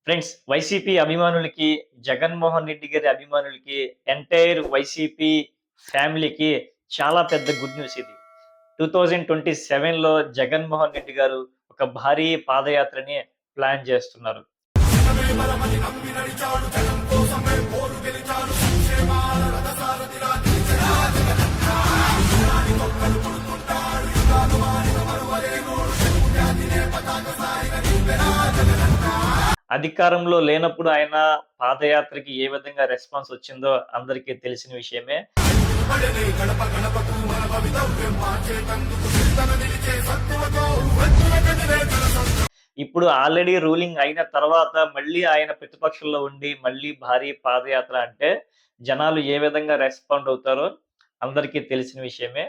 Friends, YCP అభిమానులకి, జగన్మోహన్ రెడ్డి గారి అభిమానులకి, ఎంటైర్ వైసీపీ ఫ్యామిలీకి చాలా పెద్ద గుడ్ న్యూస్ ఇది. 2027లో జగన్మోహన్ రెడ్డి గారు ఒక భారీ పాదయాత్రని ప్లాన్ చేస్తున్నారు. అధికారంలో లేనప్పుడు ఆయన పాదయాత్రకి ఏ విధంగా రెస్పాన్స్ వచ్చిందో అందరికీ తెలిసిన విషయమే. ఇప్పుడు ఆల్రెడీ రూలింగ్ అయిన తర్వాత మళ్ళీ ఆయన ప్రతిపక్షంలో ఉండి మళ్ళీ భారీ పాదయాత్ర అంటే జనాలు ఏ విధంగా రెస్పాండ్ అవుతారో అందరికీ తెలిసిన విషయమే.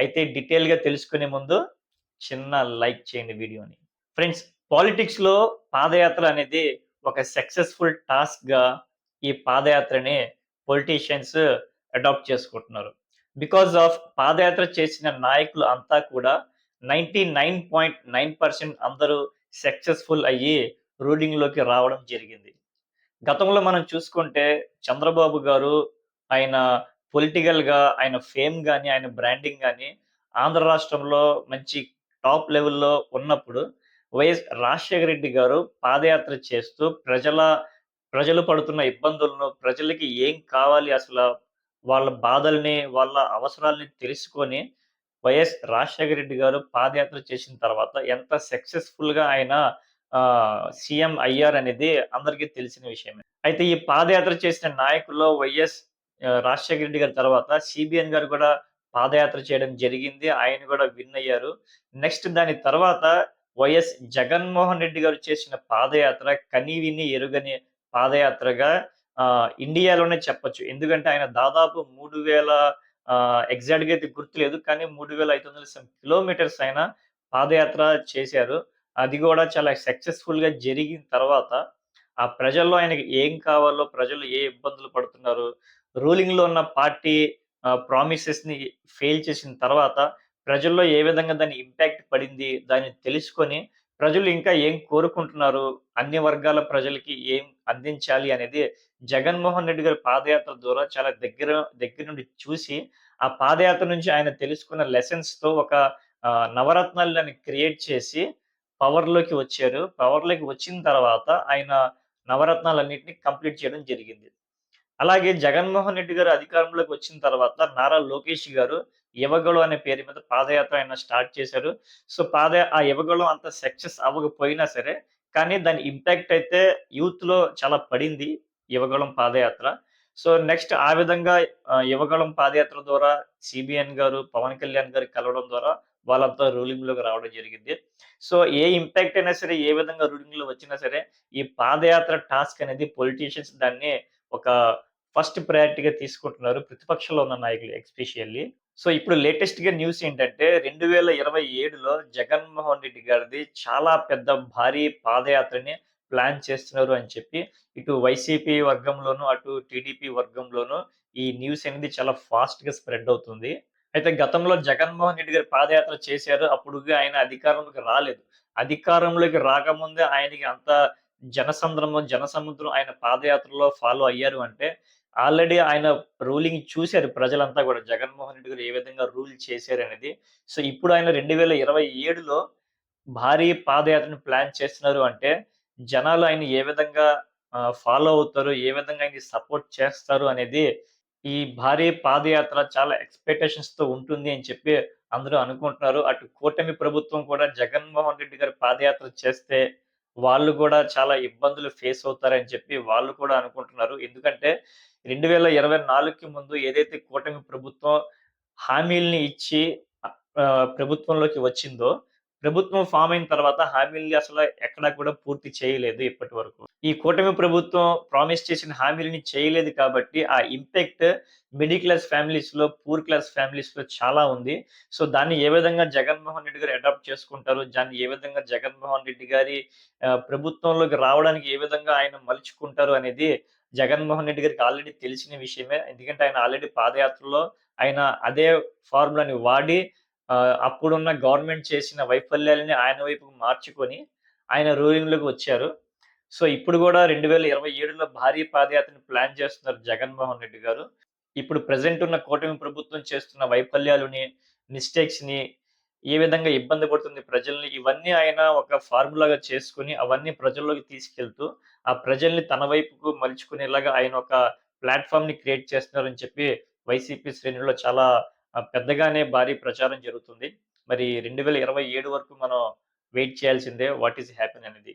అయితే డీటెయిల్‌గా తెలుసుకునే ముందు చిన్న లైక్ చేయండి వీడియోని. ఫ్రెండ్స్, పాలిటిక్స్‌లో పాదయాత్ర అనేది ఒక సక్సెస్‌ఫుల్ టాస్క్‌గా ఈ పాదయాత్రని పొలిటీషియన్స్ అడాప్ట్ చేసుకుంటున్నారు. బికాస్ ఆఫ్ పాదయాత్ర చేసిన నాయకులు అంతా కూడా 99.9% అందరూ సక్సెస్‌ఫుల్ అయ్యి రూలింగ్‌లోకి రావడం జరిగింది. గతంలో మనం చూసుకుంటే చంద్రబాబు గారు ఆయన పొలిటికల్‌గా ఆయన ఫేమ్ గాని, ఆయన బ్రాండింగ్ గాని ఆంధ్ర రాష్ట్రంలో మంచి టాప్ లెవెల్‌లో ఉన్నప్పుడు వైఎస్ రాజశేఖర రెడ్డి గారు పాదయాత్ర చేస్తూ ప్రజలు పడుతున్న ఇబ్బందులను, ప్రజలకి ఏం కావాలి వాళ్ళ బాధల్ని, వాళ్ళ అవసరాల్ని తెలుసుకొని వైఎస్ రాజశేఖర రెడ్డి గారు పాదయాత్ర చేసిన తర్వాత ఎంత సక్సెస్‌ఫుల్‌గా ఆయన సీఎం అయ్యారనేది అందరికీ తెలిసిన విషయమే. అయితే ఈ పాదయాత్ర చేసిన నాయకుల్లో వైఎస్ రాజశేఖర రెడ్డి గారి తర్వాత సీబీఎన్ గారు కూడా పాదయాత్ర చేయడం జరిగింది. ఆయన కూడా విన్ అయ్యారు. నెక్స్ట్ దాని తర్వాత వైఎస్ జగన్మోహన్ రెడ్డి గారు చేసిన పాదయాత్ర కనీవినీ ఎరుగని పాదయాత్రగా ఇండియాలోనే చెప్పొచ్చు. ఎందుకంటే ఆయన దాదాపు 3000 ఎగ్జాక్ట్‌గా అయితే గుర్తులేదు. కానీ 3500 సమ్ కిలోమీటర్స్ ఆయన పాదయాత్ర చేశారు. అది గూడా చాలా సక్సెస్‌ఫుల్‌గా జరిగిన తర్వాత ఆ ప్రజల్లో ఆయనకి ఏం కావాలో, ప్రజలు ఏ ఇబ్బందులు పడుతున్నారు, రూలింగ్‌లో ఉన్న పార్టీ ప్రామిసెస్‌ని ఫెయిల్ చేసిన తర్వాత ప్రజల్లో ఏ విధంగా దాని ఇంపాక్ట్ పడింది, దాన్ని తెలుసుకొని ప్రజలు ఇంకా ఏం కోరుకుంటున్నారు, అన్ని వర్గాల ప్రజలకి ఏం అందించాలి అనేది జగన్మోహన్ రెడ్డి గారి పాదయాత్ర ద్వారా చాలా దగ్గర నుండి చూసి, ఆ పాదయాత్ర నుంచి ఆయన తెలుసుకున్న లెసన్స్‌తో ఒక నవరత్నాలని క్రియేట్ చేసి పవర్‌లోకి వచ్చారు. పవర్‌లోకి వచ్చిన తర్వాత ఆయన నవరత్నాలన్నిటిని కంప్లీట్ చేయడం జరిగింది. అలాగే జగన్మోహన్ రెడ్డి గారు అధికారంలోకి వచ్చిన తర్వాత నారా లోకేష్ గారు 'యువగళం' అనే పేరు మీద పాదయాత్ర ఆయన స్టార్ట్ చేశారు. సో, ఆ 'యువగళం' అంత సక్సెస్ అవ్వకపోయినా సరే, కానీ దాని ఇంపాక్ట్ అయితే యూత్‌లో చాలా పడింది 'యువగళం' పాదయాత్ర. సో, నెక్స్ట్ ఆ విధంగా 'యువగళం' పాదయాత్ర ద్వారా సీబీఎన్ గారు, పవన్ కళ్యాణ్ గారు కలవడం ద్వారా వాళ్ళంతా రూలింగ్‌లోకి రావడం జరిగింది. సో, ఏ ఇంపాక్ట్ అయినా సరే, ఏ విధంగా రూలింగ్‌లో వచ్చినా సరే, ఈ పాదయాత్ర టాస్క్ అనేది పొలిటీషియన్స్ దాన్ని ఒక ఫస్ట్ ప్రయారిటీగా తీసుకుంటున్నారు. ప్రతిపక్షంలో ఉన్న నాయకులు ఎస్పెషల్లీ. సో, ఇప్పుడు లేటెస్ట్‌గా న్యూస్ ఏంటంటే 2027లో జగన్మోహన్ రెడ్డి గారిది చాలా పెద్ద భారీ పాదయాత్రని ప్లాన్ చేస్తున్నారు అని చెప్పి ఇటు వైసీపీ వర్గంలోను, అటు టీడీపీ వర్గంలోను ఈ న్యూస్ అనేది చాలా ఫాస్ట్‌గా స్ప్రెడ్ అవుతుంది. అయితే గతంలో జగన్మోహన్ రెడ్డి గారు పాదయాత్ర చేశారు. అప్పుడుగా ఆయన అధికారంలోకి రాలేదు. అధికారంలోకి రాకముందే ఆయనకి అంత జనసముద్రం ఆయన పాదయాత్రలో ఫాలో అయ్యారు అంటే ఆల్రెడీ ఆయన రూలింగ్ చూసారు ప్రజలంతా గూడా. జగన్మోహన్ రెడ్డి గారు ఏ విధంగా రూల్ చేశారనేది. సో, ఇప్పుడు ఆయన 2027లో భారీ పాదయాత్రను ప్లాన్ చేస్తున్నారు అంటే, జనాలు ఆయన్ని ఏ విధంగా ఫాలో అవుతారు, ఏ విధంగా ఆయన్ని సపోర్ట్ చేస్తారు అనేది, ఈ భారీ పాదయాత్ర చాలా ఎక్స్‌పెక్టేషన్స్‌తో ఉంటుంది అని చెప్పి అందరూ అనుకుంటున్నారు. అటు కూటమి ప్రభుత్వం కూడా జగన్మోహన్ రెడ్డి గారు పాదయాత్ర చేస్తే, వాళ్ళు గూడా చాలా ఇబ్బందులు ఫేస్ అవుతారని చెప్పి వాళ్ళు కూడా అనుకుంటున్నారు. ఎందుకంటే 2024కి ముందు ఏదైతే కూటమి ప్రభుత్వం హామీల్ని ఇచ్చి ప్రభుత్వంలోకి వచ్చిందో, ప్రభుత్వం ఫార్మ్ అయిన తర్వాత హామీల్ని అసల ఎక్కడా కూడా పూర్తి చేయలేదు ఇప్పటి వరకు. ఈ కూటమి ప్రభుత్వం ప్రామిస్ చేసిన హామీలని చేయలేదు కాబట్టి, ఆ ఇంపాక్ట్ మిడిల్ క్లాస్ ఫ్యామిలీస్‌లో, పూర్ క్లాస్ ఫ్యామిలీస్‌లో చాలా ఉంది. సో, దాన్ని ఏ విధంగా జగన్‌మోహన్ రెడ్డి గారు అడాప్ట్ చేసుకుంటారు? దాన్ని ఏ విధంగా జగన్‌మోహన్ రెడ్డి గారి ప్రభుత్వంలోకి రావడానికి ఏ విధంగా ఆయన మలుచుకుంటారు అనేది జగన్‌మోహన్ రెడ్డి గారికి ఆల్రెడీ తెలిసిన విషయమే. ఎందుకంటే ఆయన ఆల్రెడీ పాదయాత్రలో ఆయన అదే ఫార్ములాని వాడి అప్పుడున్న గవర్నమెంట్ చేసిన వైఫల్యాలని ఆయన వైపుకు మార్చుకొని ఆయన రూలింగ్‌లోకి వచ్చారు. సో, ఇప్పుడు గూడా 2027లో భారీ పాదయాత్రని ప్లాన్ చేస్తున్నారు జగన్‌మోహన్ రెడ్డి గారు. ఇప్పుడు ప్రెజెంట్ ఉన్న కూటమి ప్రభుత్వం చేస్తున్న వైఫల్యాలని, మిస్టేక్స్‌ని, ఏ విధంగా ఇబ్బంది పడుతుంది ప్రజల్ని, ఇవన్నీ ఆయన ఒక ఫార్ములాగా చేసుకొని, అవన్నీ ప్రజల్లోకి తీసుకెళ్తూ, ఆ ప్రజల్ని తన వైపుకు మలుచుకునేలాగా ఆయన ఒక ప్లాట్‌ఫార్మ్‌ని క్రియేట్ చేస్తున్నారని చెప్పి వైసీపీ శ్రేణుల్లో చాలా పెద్దగానే భారీ ప్రచారం జరుగుతుంది. మరి 2027 వరకు మనం వెయిట్ చేయాల్సిందే వాట్ ఈస్ హ్యాపెన్ అనేది.